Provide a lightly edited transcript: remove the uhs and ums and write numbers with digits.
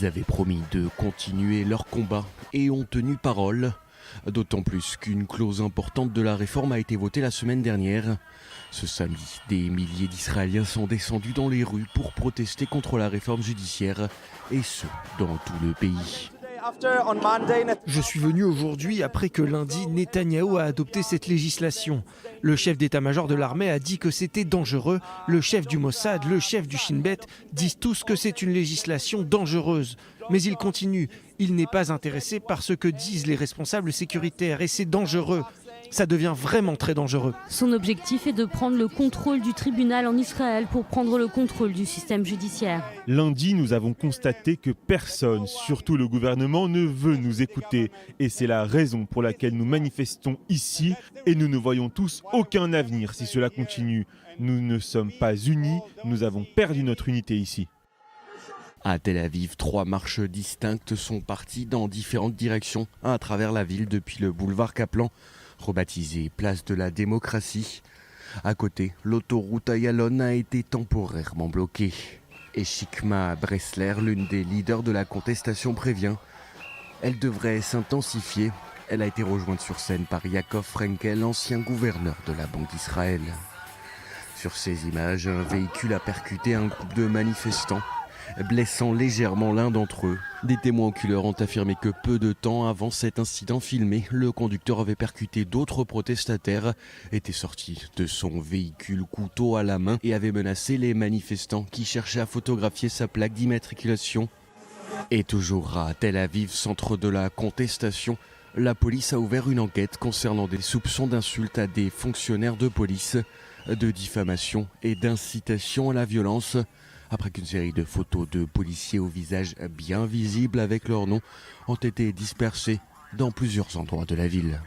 Ils avaient promis de continuer leur combat et ont tenu parole. D'autant plus qu'une clause importante de la réforme a été votée la semaine dernière. Ce samedi, des milliers d'Israéliens sont descendus dans les rues pour protester contre la réforme judiciaire, et ce, dans tout le pays. Je suis venu aujourd'hui après que lundi, Netanyahou a adopté cette législation. Le chef d'état-major de l'armée a dit que c'était dangereux. Le chef du Mossad, le chef du Shin Bet disent tous que c'est une législation dangereuse. Mais il continue. Il n'est pas intéressé par ce que disent les responsables sécuritaires et c'est dangereux. Ça devient vraiment très dangereux. Son objectif est de prendre le contrôle du tribunal en Israël pour prendre le contrôle du système judiciaire. Lundi, nous avons constaté que personne, surtout le gouvernement, ne veut nous écouter. Et c'est la raison pour laquelle nous manifestons ici et nous ne voyons tous aucun avenir si cela continue. Nous ne sommes pas unis, nous avons perdu notre unité ici. À Tel Aviv, 3 marches distinctes sont parties dans différentes directions à travers la ville depuis le boulevard Kaplan, rebaptisé Place de la Démocratie. À côté, l'autoroute Ayalon a été temporairement bloquée. Et Shikma Bressler, l'une des leaders de la contestation, prévient. Elle devrait s'intensifier. Elle a été rejointe sur scène par Yaakov Frenkel, ancien gouverneur de la Banque d'Israël. Sur ces images, un véhicule a percuté un groupe de manifestants, blessant légèrement l'un d'entre eux. Des témoins oculaires ont affirmé que peu de temps avant cet incident filmé, le conducteur avait percuté d'autres protestataires, était sorti de son véhicule couteau à la main et avait menacé les manifestants qui cherchaient à photographier sa plaque d'immatriculation. Et toujours à Tel Aviv, centre de la contestation, la police a ouvert une enquête concernant des soupçons d'insultes à des fonctionnaires de police, de diffamation et d'incitation à la violence, après qu'une série de photos de policiers au visage bien visible avec leur nom ont été dispersées dans plusieurs endroits de la ville.